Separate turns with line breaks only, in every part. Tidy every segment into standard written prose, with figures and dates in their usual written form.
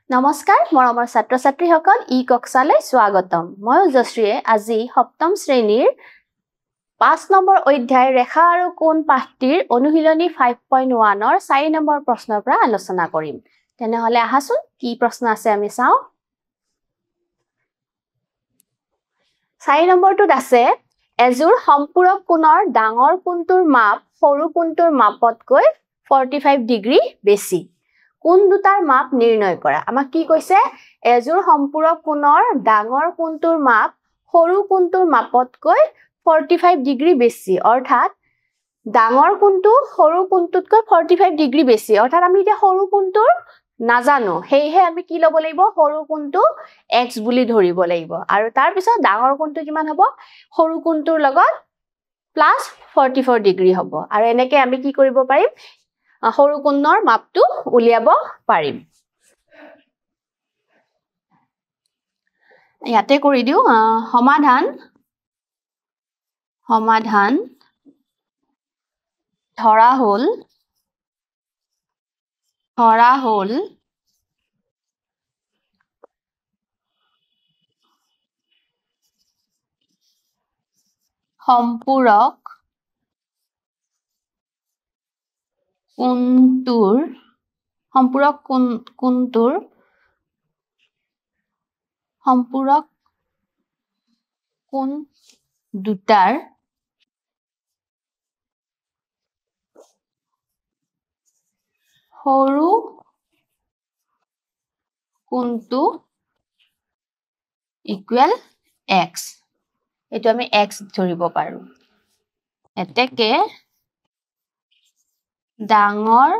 নমস্কাৰ মৰমৰ ছাত্ৰ ছাত্ৰীসকল ই কক্ষালৈ স্বাগতম মই যশ্ৰীয়ে আজি সপ্তম শ্ৰেণীৰ 5 নম্বৰ অধ্যায় ৰেখা আৰু কোণ পাঠটিৰ অনুশীলনী 5.1 ৰ 4 নম্বৰ প্ৰশ্নৰ পৰা আলোচনা কৰিম তেনেহলে আহাচোন কি প্ৰশ্ন আছে আমি চাও 4 নম্বৰটোত আছে এজোৰ সম্পূৰক কোণৰ ডাঙৰ কোণটোৰ মাপ সৰু কোণটোৰ মাপতকৈ 45 ডিগ্ৰী বেছি কোণ দুটাৰ মাপ নিৰ্ণয় কৰা আমাক কি কৈছে এজোৰ সম্পূৰক কোণৰ ডাঙৰ কোণটোৰ মাপ সৰু কোণটোৰ মাপতকৈ 45 ডিগ্ৰী বেছি অৰ্থাৎ ডাঙৰ কোণটো সৰু কোণটোতকৈ 45 ডিগ্ৰী বেছি অৰ্থাৎ আমি এতিয়া সৰু কোণটোৰ নাজানো হেইহে আমি কি লব লাগিব সৰু কোণটো x বুলি ধৰিব লাগিব আৰু তাৰ পিছত ডাঙৰ কোণটো কিমান হ'ব সৰু কোণটোৰ লগত প্লাস 44 ডিগ্ৰী হ'ব আৰু এনেকৈ আমি কি কৰিব পাৰিম সৰু কোণৰ মাপটো উলিয়াব পাৰিম ইয়াতে কৰি দিও সমাধান ধৰা হল সম্পূৰক কোণ দুটাৰ সৰু কোণটো ইকুৱেল x এটো আমি x ধৰিব পাৰো এতেকে ডাঙৰ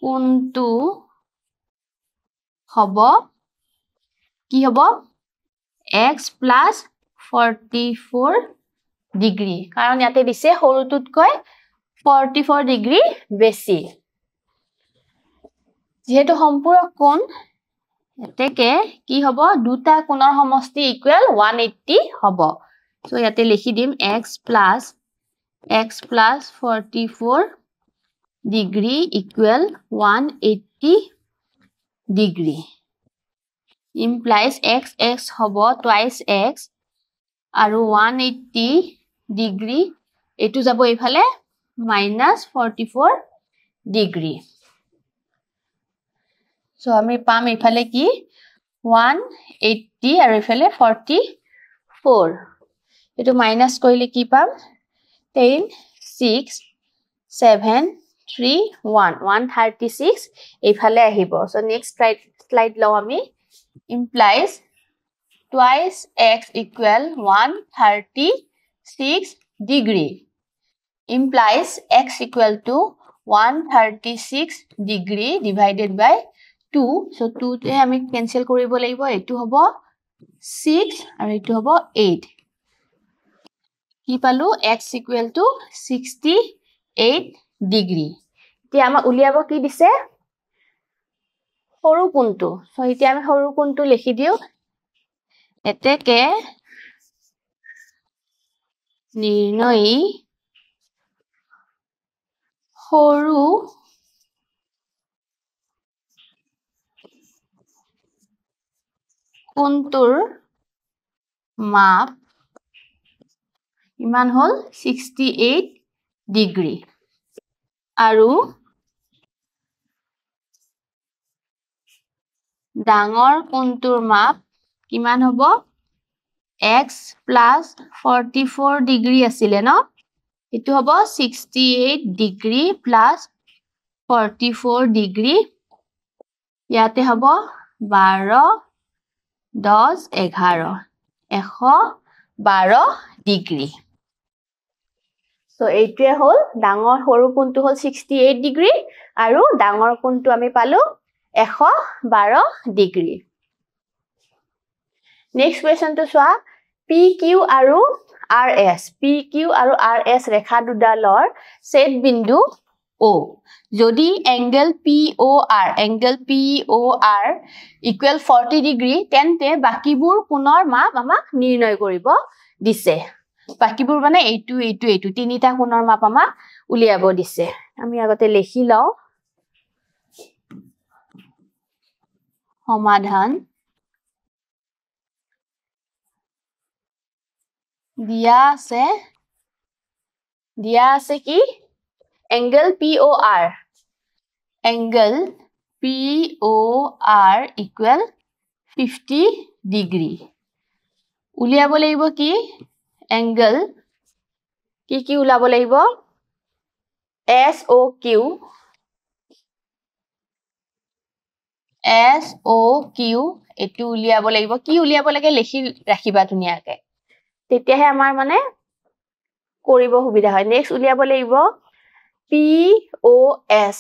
কোণটো হ'ব কি হ'ব x plus 44 ডিগ্ৰী কাৰণ ইয়াতে দিছে সৰুটোতকৈ 44 ডিগ্ৰী বেছি যেহেতু সম্পূৰক কোণ এতেকে কি হ'ব দুটা কোণৰ সমষ্টি ইকুৱেল 180 হ'ব সো ইয়াতে লিখি দিম x plus 44 degree equal 180 degree implies x হ'ব twice x আৰু 180 ডিগ্ৰী এটো যাব এইফালে -44 ডিগ্ৰী সো আমি পাম এইফালে কি 180 আৰু এইফালে 44 এটো মাইনাস কৰিলে কি পাম 10 6 7 3 1 136 এইফালে আহিব সো নেক্সট স্লাইড লও আমি implies twice x equal 136 degree implies x equal to 136 degree divided by 2 so 2 তে আমি ক্যান্সেল কৰিব লাগিব এটো হ'ব 6 আৰু এটো হ'ব 8 কি পালো x equal to 68 degree তে আমাৰ উলিয়াব কি দিছে সৰু কোণটো সো এতিয়া আমি সৰু কোণটো লিখি দিও এতেকে নিৰ্ণয় সৰু কোণটোৰ মাপ ইমান হল 68 ডিগ্ৰী আৰু ডাঙৰ কোণটোৰ মাপ কিমান হ'ব x plus 44 ডিগ্ৰী আছিল ন এটো হ'ব 68 ডিগ্ৰী plus 44 ডিগ্ৰী ইয়াতে হ'ব 12 10 11 112 ডিগ্ৰী সো এইটোৱে হল ডাঙৰ সৰু কোণটো হল 68 ডিগ্ৰী আৰু ডাঙৰ কোণটো আমি পালো 112 ডিগ্ৰী নেক্সট কোৱেশ্চন তো চোৱা PQ আৰু RS ৰেখা দুডালৰ ছেদ বিন্দু O যদি এংগল POR ইকুৱেল 40 ডিগ্ৰী তেন্তে বাকিবোৰ কোণৰ মাপ আমাক নিৰ্ণয় কৰিব দিছে বাকিবোৰ মানে এইটো তিনিটা কোণৰ মাপ আমাক উলিয়াব দিছে আমি আগতে লিখি লও সমাধান দিয়া আছে কি angle POR angle POR equal 50 degree উলিয়াব লাগিব কি angle কি উলাব লাগিব SOQ এটো উলিয়াব লাগিব কি উলিয়াব লাগে লিখি ৰাখিবা ধুনিয়াকে তেতিয়াহে আমাৰ মানে কৰিব সুবিধা হয় নেক্সট উলিয়াব লাগিব POS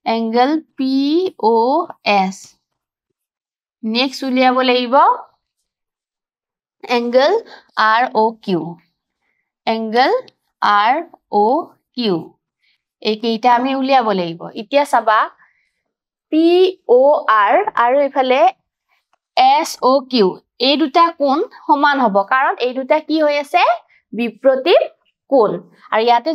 angle POS next উলিয়াব লাগিব angle ROQ angle ROQ এইকেইটা আমি উলিয়াব লাগিব এতিয়া চাবা POR আৰু ইফালে SOQ এই দুটা কোণ সমান হ'ব কাৰণ এই দুটা কি হৈ আছে বিপৰীত কোণ আৰু ইয়াতে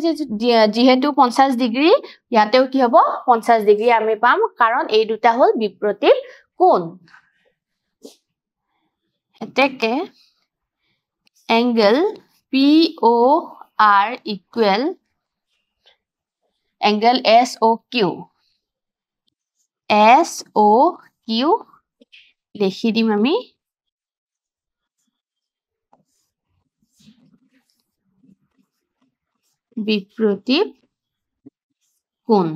যেহেতু 50 ডিগ্ৰী ইয়াতেও কি হ'ব 50 ডিগ্ৰী আমি পাম কাৰণ এই দুটা হল বিপৰীত কোণ এতেকে angle POR equal angle SOQ লিখি দিম আমি বিপৰীত কোণ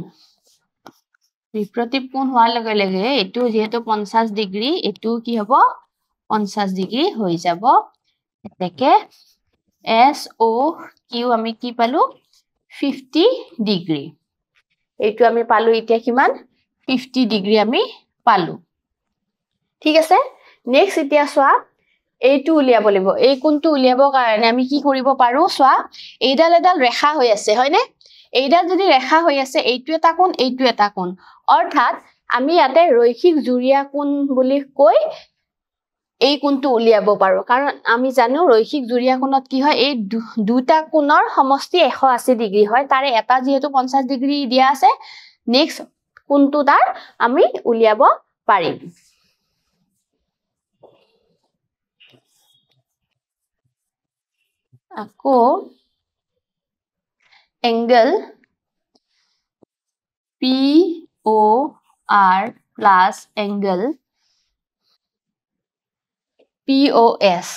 হোৱাৰ লগে লগে এটো যেহেতু 50 ডিগ্ৰী এটো কি হ'ব 50 ডিগ্ৰী হৈ যাব এতেকে SOQ আমি কি পালো 50 ডিগ্ৰী এইটো আমি পালো এতিয়া কিমান 50 ডিগ্ৰী আমি পালো ঠিক আছে নেক্সট এতিয়া সোয়া এইটো উলিয়াব লাগিব এই কোণটো উলিয়াবৰ কাৰণে আমি কি কৰিব পাৰো সোয়া এইডাল ৰেখা হৈ আছে হয়নে এইডাল যদি ৰেখা হৈ আছে এইটো এটা কোণ অৰ্থাৎ আমি ইয়াতে ৰৈখিক জুৰিয়া কোণ বুলি কৈ এই কোণটো উলিয়াব পাৰো কাৰণ আমি জানো ৰৈখিক জুৰিয়া কোণত কি হয় এই দুটা কোণৰ সমষ্টি 180 ডিগ্ৰী হয় তাৰে এটা যেহেতু 50 ডিগ্ৰী দিয়া আছে নেক্সট কোণটো তাৰ আমি উলিয়াব পাৰিম আকৌ angle POR plus angle POS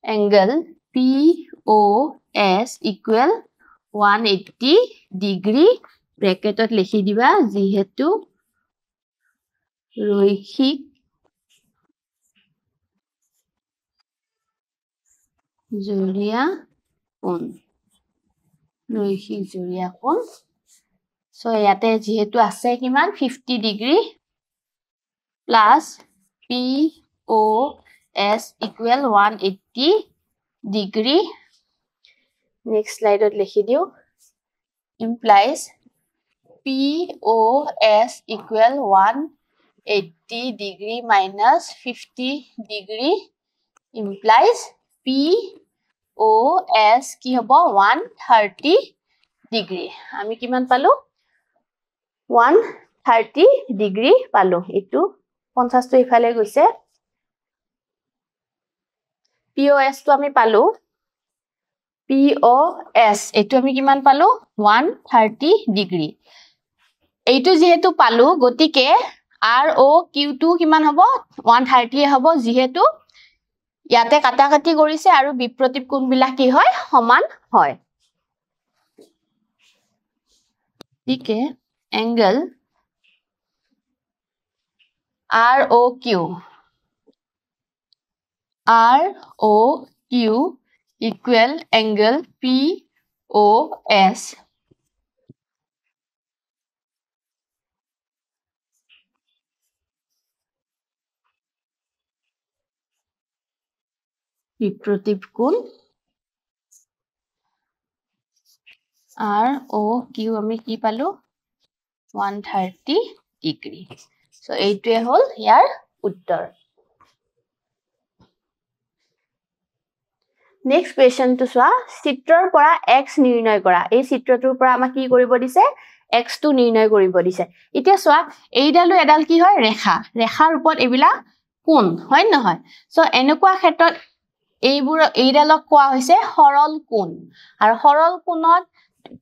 angle POS equal 180 degree bracketত লিখি দিবা যেহেতু ৰৈখিক জুৰিয়া কোণ সো ইয়াতে যেহেতু আছে কিমান 50 degree plus POS equal 180 degree next slide ot likhi diu implies POS equal 180 degree minus 50 degree implies POS কি হবো 130 degree আমি কিমান পালো 130 degree পালো এটু 50 তো ইফালে গৈছে POS তো আমি পালো POS এটু আমি কিমান পালো 130 degree এইটু যেহেতু পালো গতিকে ROQ2 কিমান হবো 130 হবো যেহেতু ইয়াতে কাটাকাটি কৰিছে আৰু বিপৰীত কোণবিলাক কি হয় সমান হয় ঠিকে angle ROQ equal angle POS বিপৰীত কোণ ROQ আমি কি পালো 130 degree so এইটোৱে হল ইয়াৰ উত্তৰ next question to সোৱা চিত্ৰৰ পৰা x নিৰ্ণয় কৰা এই চিত্ৰটোৰ পৰা আমাক কি কৰিব দিছে x টো নিৰ্ণয় কৰিব দিছে এতিয়া চোৱা এইডালো এডাল কি হয় ৰেখা ৰেখাৰ ওপৰত এবিলা কোণ হয় নহয় সো এনেকুৱা ক্ষেত্ৰত এইডালক কোৱা হৈছে সৰল কোণ আৰু সৰল কোণত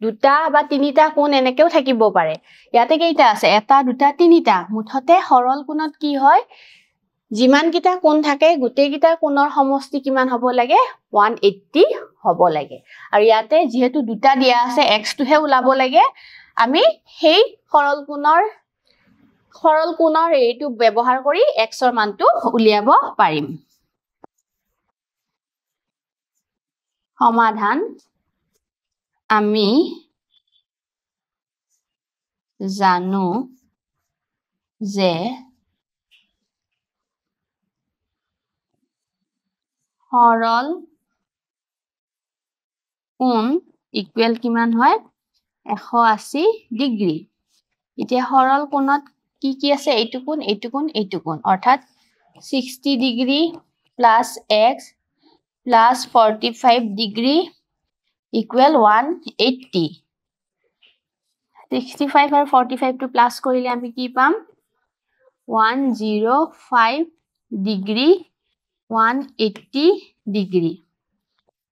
দুটা বা তিনিটা কোণ এনেকেও থাকিব পাৰে ইয়াতে কেইটা আছে এটা দুটা তিনিটা মুঠতে সৰল কোণত কি হয় যিমান কিটা কোণ থাকে গোটেই কিটা কোণৰ সমষ্টি কিমান হ'ব লাগে 180 হ'ব লাগে আৰু ইয়াতে যেহেতু দুটা দিয়া আছে x টোহে ওলাব লাগে আমি সেই সৰল কোণৰ এইটো ব্যৱহাৰ কৰি x ৰ মানটো উলিয়াব পাৰিম সমাধান আমি জানো যে সৰল কোণ ইকুৱেল কিমান হয় 180 ডিগ্ৰী এতিয়া সৰল কোণত কি আছে এইটো কোণ অৰ্থাৎ 60 degree plus x plus 45 degree equal 180 65 আৰু 45 টো প্লাস কৰিলে আমি কি পাম 105 degree 180 degree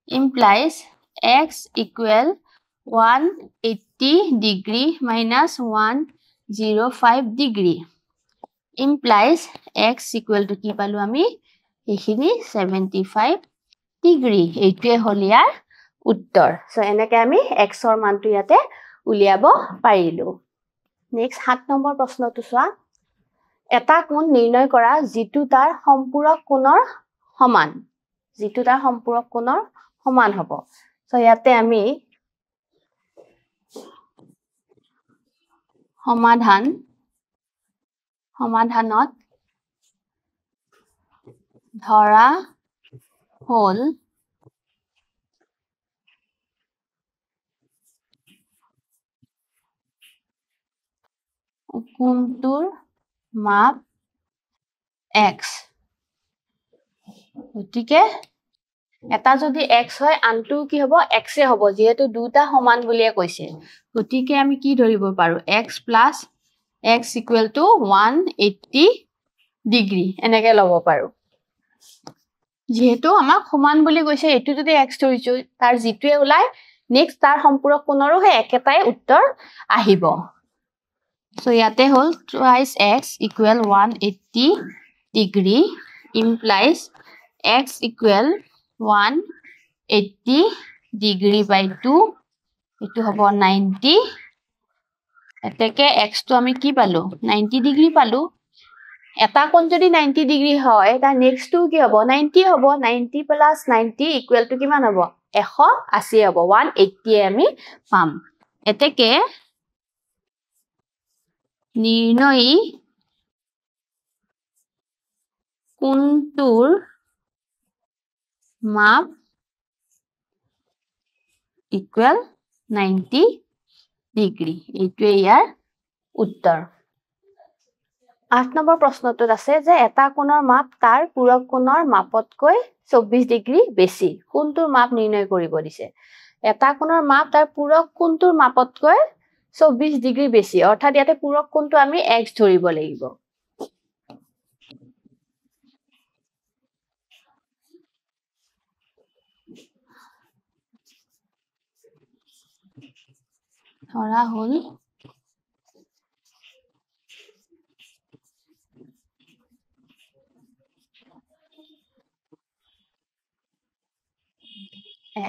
implies x equal 180 degree minus 105 degree implies x equal to কি পালো আমি এইখিনি 75 degree এইটোৱে হল ইয়াৰ উত্তৰ সো এনেকে আমি x ৰ মানটো ইয়াতে উলিয়াব পাৰিলো নেক্সট 7 নম্বৰ প্ৰশ্নটো চোৱা এটা কোণ নিৰ্ণয় কৰা যিটো তাৰ সম্পূৰক কোণৰ সমান হ'ব সো ইয়াতে আমি সমাধানত ধৰা হল কোণটোৰ মাপ x গতিকে এটা যদি x হয় আনটো কি হ'ব x এ হ'ব যেহেতু দুটা সমান বুলিয়ে কৈছে গতিকে আমি কি ধৰিব পাৰো x plus x equal to 180 degree এনেকে লব পাৰো যেহেতু আমাক সমান বুলি কৈছে এটো যদি x ধৰিছো তাৰ জিটোৱে ওলাই নেক্সট তাৰ সম্পূৰক কোণৰো হে একেটাই উত্তৰ আহিব সো ইয়াতে হল twice x equal 180 degree implies x equal 180 degree by 2 এটো হ'ব 90 এতেকে x টো আমি কি পালো 90 ডিগ্ৰী পালো এটা কোণ যদি 90 ডিগ্ৰী হয় তাৰ নেক্সট টো কি হ'ব 90 হ'ব 90 plus 90 equal to কিমান হ'ব 180 হ'ব 180 আমি পাম এতেকে নিৰ্ণয়ী কোণটোৰ মাপ equal 90 ডিগ্ৰী এইটোৱে ইয়াৰ উত্তৰ 8 নম্বৰ প্ৰশ্নটোত আছে যে এটা কোণৰ মাপ তাৰ পূৰক কোণৰ মাপতকৈ 24 ডিগ্ৰী বেছি কোণটোৰ মাপ নিৰ্ণয় কৰিব দিছে এটা কোণৰ মাপ তাৰ পূৰক কোণটোৰ মাপতকৈ 24 ডিগ্ৰী বেছি অৰ্থাৎ ইয়াতে পূৰক কোণটো আমি x ধৰিব লাগিব ধৰা হল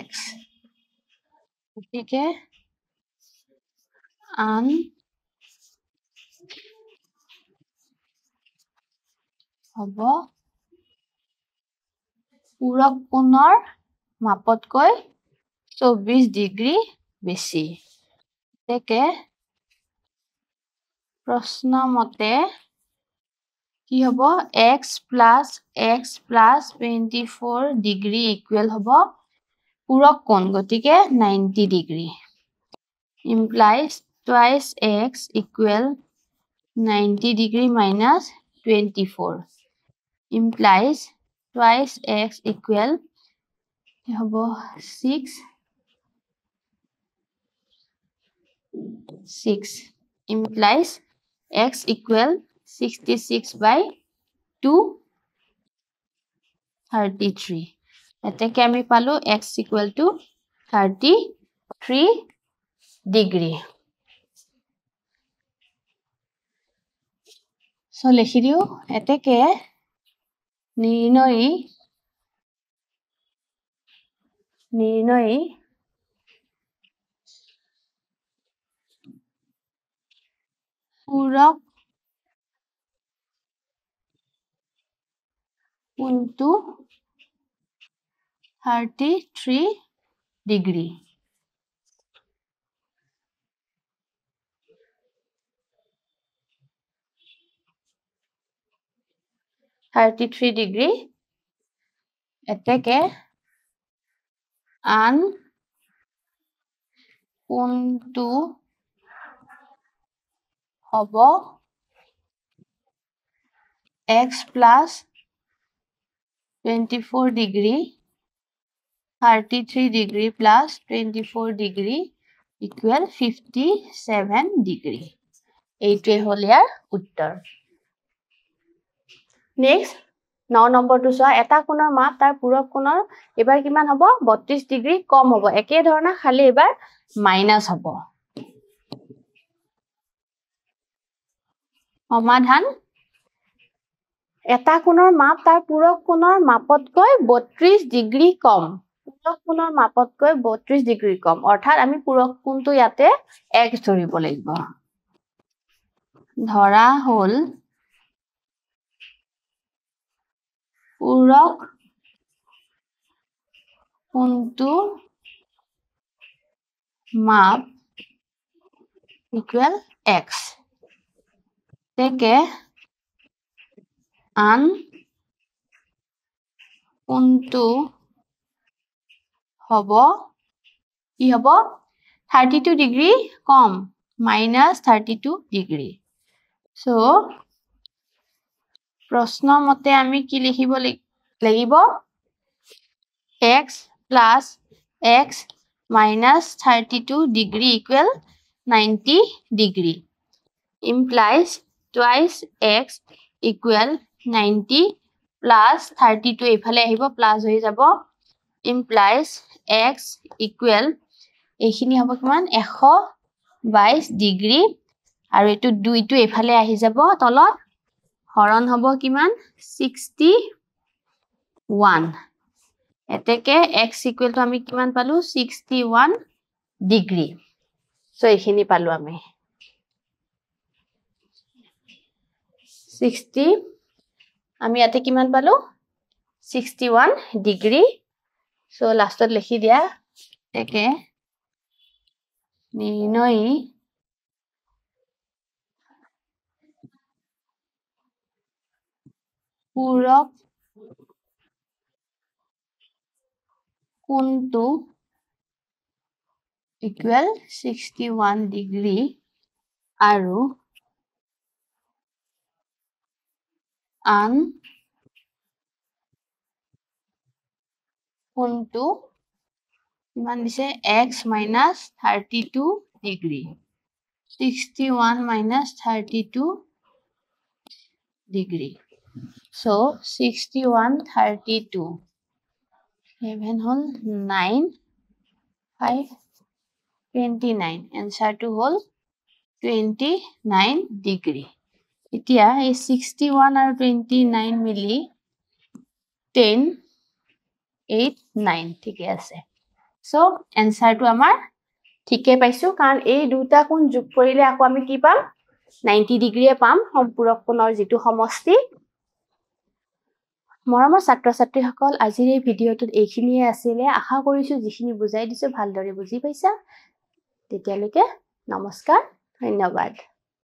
x গতিকে আন হ'ব পূৰক কোণৰ মাপতকৈ 24 ডিগ্ৰী বেছি একে প্ৰশ্ন মতে কি হ'ব x plus 24 ডিগ্ৰী ইকুৱেল হ'ব পূৰক কোণ গতিকে 90 degree implies twice x equal 90 degree minus 24 implies twice x equal হ'ব 6 6 implies x equal 66/233. এতেকে আমি পালো x equal to 33 degree. So লিখি দিও এতেকে নির্ণয়ী পূরক কোণটো 33 degree. এতেকে আন কোণটো হব x plus 24 degree 33 degree plus 24 degree equal 57 degree. এইটোৱে হ'ল ইয়াৰ উত্তৰ। নেক্সট 9 নম্বৰটো চোৱা এটা কোণৰ মাপ তাৰ পূৰক কোণৰ এবাৰ কিমান হ'ব 32 ডিগ্ৰী কম হ'ব একে ধৰণে খালি এবাৰ মাইনাস হ'ব। সমাধান এটা কোণৰ মাপ তাৰ পূৰক কোণৰ মাপতকৈ 32 ডিগ্ৰী কম পূৰক কোণৰ মাপতকৈ 32 ডিগ্ৰী কম অৰ্থাৎ আমি পূৰক কোণটো ইয়াতে x ধৰিব লাগিব। ধৰা হ'ল পূৰক কোণটো মাপ equal x তেকে আন কোণটো হ'ব কি হ'ব 32 ডিগ্ৰী কম -32 ডিগ্ৰী। সো প্ৰশ্ন মতে আমি কি লিখিব লাগিব x plus x minus 32 degree equal 90 degree implies twice x equal 90 plus 32 এফালে আহিব প্লাস হৈ যাব implies x equal এইখিনি হ'ব কিমান 122 ডিগ্ৰী আৰু এটো 2 টো এফালে আহি যাব তলত হৰণ হ'ব কিমান 61 এতেকে x equal to আমি কিমান পালো 61 ডিগ্ৰী সো এইখিনি পালো আমি 60 আমি ইয়াতে কিমান পালো 61 ডিগ্ৰী সো লাষ্টত লিখি দিয়া একে নিৰ্ণয়ী পূৰক কোণটো equal 61 ডিগ্ৰী আৰু আন কোণটো কিমান দিছে x minus 32 degree 61 minus 32 degree so 61 32 7 hall 9 5 29 answer to hall 29 degree এতিয়া এই 61 আৰু 29 মিলি 10 8 9 ঠিকে আছে সো answer to আমাৰ ঠিকে পাইছো কাৰণ এই দুটা কোণ যোগ কৰিলে আকৌ আমি কি পাম 90 ডিগ্ৰীয়ে পাম সম্পূৰক কোণৰ যেটো সমষ্টি মৰমৰ ছাত্ৰ ছাত্ৰীসকল আজিৰ এই ভিডিওটোত এইখিনিয়ে আছিল আশা কৰিছো যিখিনি বুজাই দিছো ভালদৰে বুজি পাইছা তেতিয়ালৈকে নমস্কাৰ ধন্যবাদ